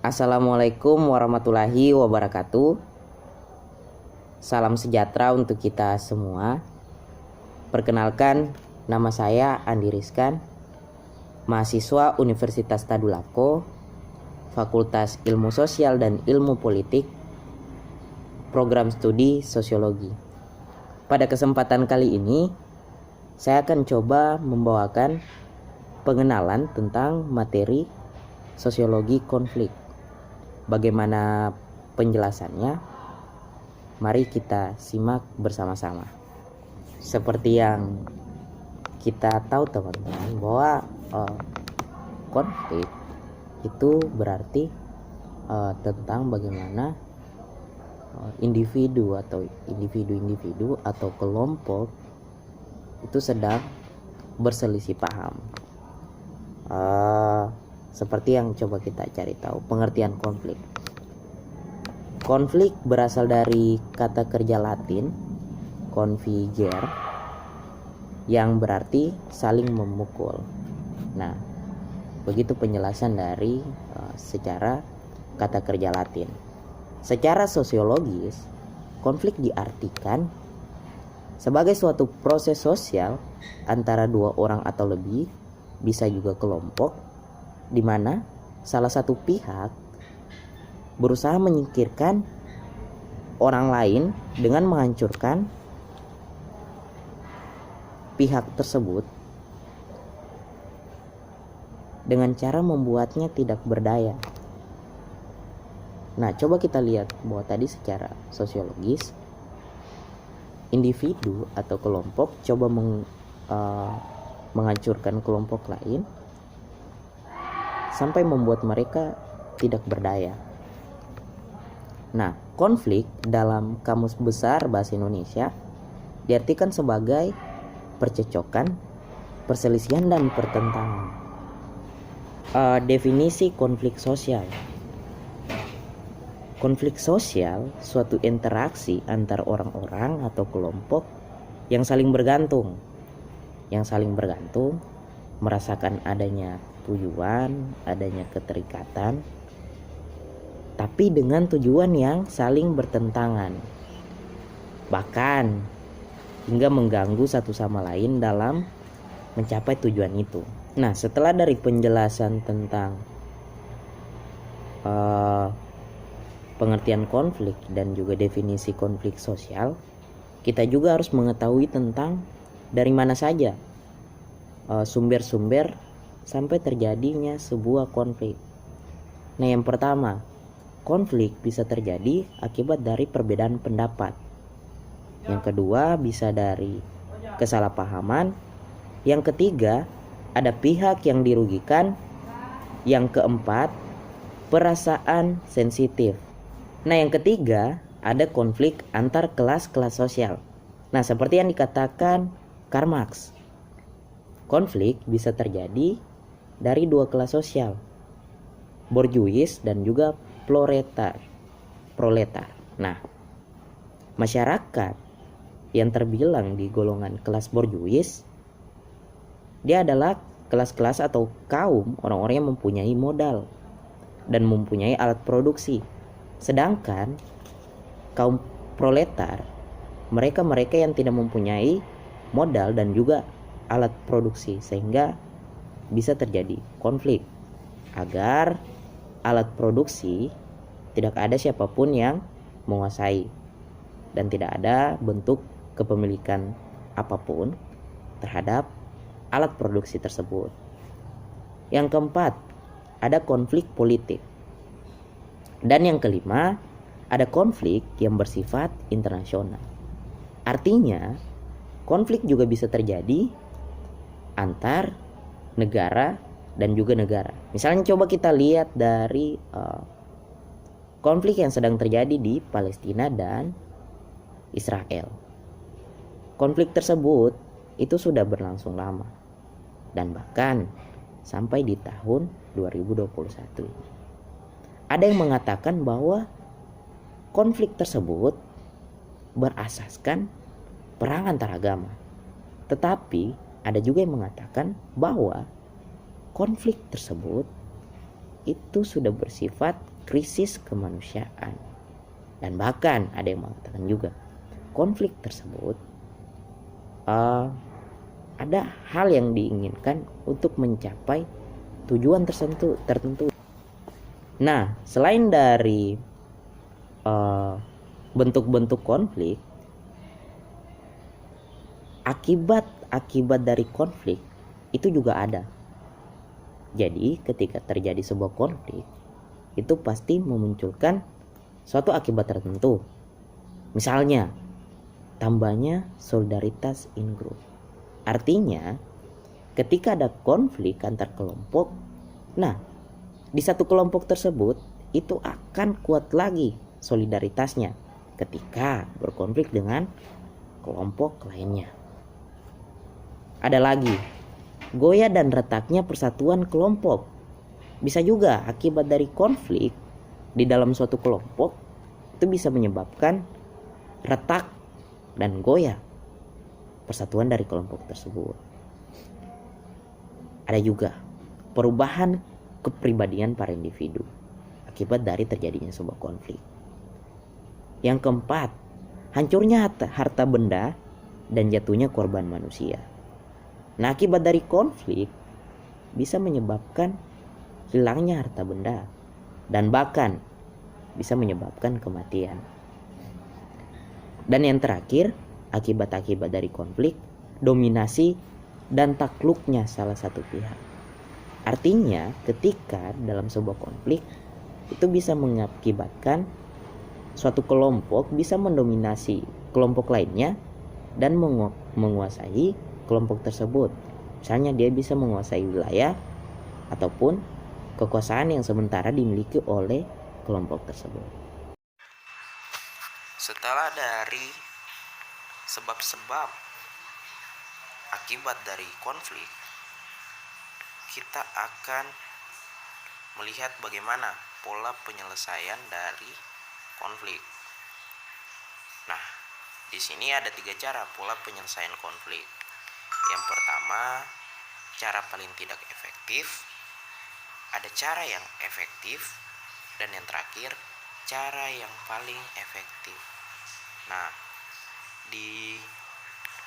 Assalamualaikum warahmatullahi wabarakatuh. Salam sejahtera untuk kita semua. Perkenalkan, nama saya Andi Rizkan, mahasiswa Universitas Tadulako, Fakultas Ilmu Sosial dan Ilmu Politik, Program Studi Sosiologi. Pada kesempatan kali ini, saya akan coba membawakan pengenalan tentang materi sosiologi konflik. Bagaimana penjelasannya? Mari kita simak bersama-sama. Seperti yang kita tahu teman-teman, bahwa konflik itu berarti tentang bagaimana individu atau kelompok itu sedang berselisih paham. Seperti yang coba kita cari tahu pengertian konflik. Konflik berasal dari kata kerja Latin configer yang berarti saling memukul. Nah, begitu penjelasan dari secara kata kerja Latin. Secara sosiologis, konflik diartikan sebagai suatu proses sosial antara dua orang atau lebih, bisa juga kelompok, di mana salah satu pihak berusaha menyingkirkan orang lain dengan menghancurkan pihak tersebut dengan cara membuatnya tidak berdaya. Nah, coba kita lihat bahwa tadi secara sosiologis, individu atau kelompok coba menghancurkan kelompok lain sampai membuat mereka tidak berdaya. Nah, konflik dalam Kamus Besar Bahasa Indonesia diartikan sebagai percecokan, perselisihan, dan pertentangan. Definisi konflik sosial. Konflik sosial suatu interaksi antar orang-orang atau kelompok yang saling bergantung, merasakan adanya tujuan, adanya keterikatan, tapi dengan tujuan yang saling bertentangan, bahkan hingga mengganggu satu sama lain dalam mencapai tujuan itu. Nah, setelah dari penjelasan tentang pengertian konflik dan juga definisi konflik sosial, kita juga harus mengetahui tentang dari mana saja sumber-sumber sampai terjadinya sebuah konflik. Nah, yang pertama, konflik bisa terjadi akibat dari perbedaan pendapat. Yang kedua, bisa dari kesalahpahaman. Yang ketiga, ada pihak yang dirugikan. Yang keempat, perasaan sensitif. Nah, yang ketiga, ada konflik antar kelas-kelas sosial. Nah, seperti yang dikatakan Karl Marx, konflik bisa terjadi dari dua kelas sosial, borjuis dan juga proletar. Nah, masyarakat yang terbilang di golongan kelas borjuis, dia adalah kelas-kelas atau kaum orang-orang yang mempunyai modal dan mempunyai alat produksi. Sedangkan kaum proletar, mereka yang tidak mempunyai modal dan juga alat produksi, sehingga bisa terjadi konflik agar alat produksi tidak ada siapapun yang menguasai dan tidak ada bentuk kepemilikan apapun terhadap alat produksi tersebut. Yang keempat, ada konflik politik. Dan yang kelima, ada konflik yang bersifat internasional. Artinya, konflik juga bisa terjadi antar negara dan juga negara. Misalnya coba kita lihat dari konflik yang sedang terjadi di Palestina dan Israel. Konflik tersebut itu sudah berlangsung lama dan bahkan sampai di tahun 2021 ini. Ada yang mengatakan bahwa konflik tersebut berasaskan perang antar agama. Tetapi ada juga yang mengatakan bahwa konflik tersebut itu sudah bersifat krisis kemanusiaan. Dan bahkan ada yang mengatakan juga konflik tersebut ada hal yang diinginkan untuk mencapai tujuan tertentu. Nah, selain dari bentuk-bentuk konflik, akibat dari konflik itu juga ada. Jadi ketika terjadi sebuah konflik, itu pasti memunculkan suatu akibat tertentu. Misalnya, tambahnya solidaritas in group. Artinya, ketika ada konflik antar kelompok, nah, di satu kelompok tersebut itu akan kuat lagi solidaritasnya ketika berkonflik dengan kelompok lainnya. Ada lagi, goyah dan retaknya persatuan kelompok. Bisa juga akibat dari konflik di dalam suatu kelompok itu bisa menyebabkan retak dan goyah persatuan dari kelompok tersebut. Ada juga perubahan kepribadian para individu akibat dari terjadinya sebuah konflik. Yang keempat, hancurnya harta benda dan jatuhnya korban manusia. Nah, akibat dari konflik bisa menyebabkan hilangnya harta benda dan bahkan bisa menyebabkan kematian. Dan yang terakhir, akibat-akibat dari konflik, dominasi dan takluknya salah satu pihak. Artinya, ketika dalam sebuah konflik itu bisa mengakibatkan suatu kelompok bisa mendominasi kelompok lainnya dan menguasai kelompok tersebut. Misalnya dia bisa menguasai wilayah ataupun kekuasaan yang sementara dimiliki oleh kelompok tersebut. Setelah dari sebab-sebab akibat dari konflik, kita akan melihat bagaimana pola penyelesaian dari konflik. Nah, di sini ada 3 cara pola penyelesaian konflik. Yang pertama, cara paling tidak efektif, ada cara yang efektif, dan yang terakhir, cara yang paling efektif. Nah, di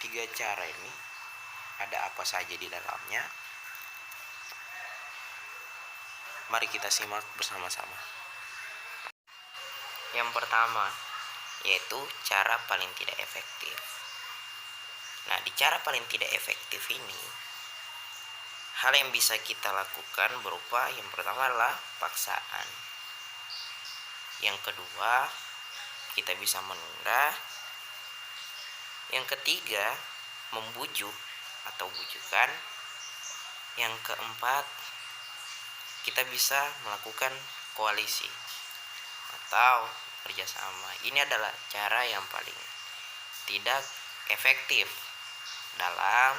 3 cara ini ada apa saja di dalamnya? Mari kita simak bersama-sama. Yang pertama, yaitu cara paling tidak efektif. Nah, di cara paling tidak efektif ini, hal yang bisa kita lakukan berupa yang pertama adalah paksaan. Yang kedua, kita bisa menunda. Yang ketiga, membujuk atau bujukan. Yang keempat, kita bisa melakukan koalisi atau kerjasama. Ini adalah cara yang paling tidak efektif dalam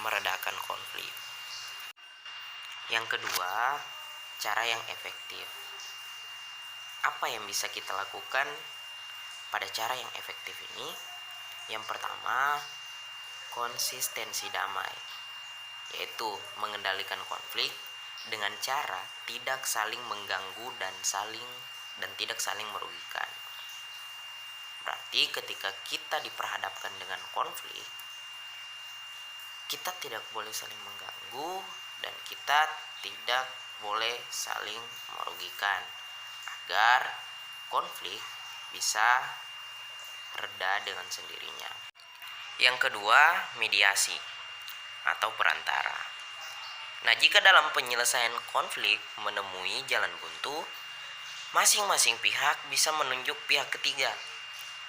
meredakan konflik. Yang kedua, cara yang efektif. Apa yang bisa kita lakukan pada cara yang efektif ini? Yang pertama, konsistensi damai, yaitu mengendalikan konflik dengan cara tidak saling mengganggu dan tidak saling merugikan. Berarti ketika kita diperhadapkan dengan konflik, kita tidak boleh saling mengganggu dan kita tidak boleh saling merugikan agar konflik bisa reda dengan sendirinya. Yang kedua, mediasi atau perantara. Nah, jika dalam penyelesaian konflik menemui jalan buntu, masing-masing pihak bisa menunjuk pihak ketiga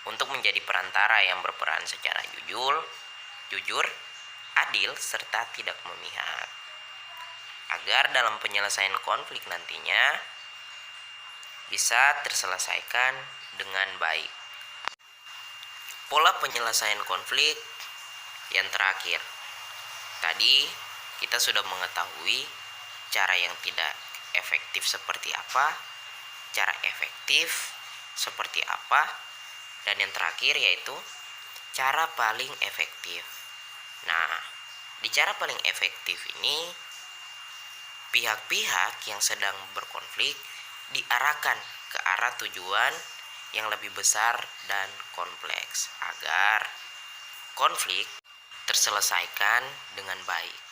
untuk menjadi perantara yang berperan secara jujur, adil, serta tidak memihak. Agar dalam penyelesaian konflik nantinya bisa terselesaikan dengan baik. Pola penyelesaian konflik yang terakhir. Tadi kita sudah mengetahui cara yang tidak efektif seperti apa, cara efektif seperti apa, dan yang terakhir yaitu cara paling efektif. Nah, di cara paling efektif ini, pihak-pihak yang sedang berkonflik diarahkan ke arah tujuan yang lebih besar dan kompleks agar konflik terselesaikan dengan baik.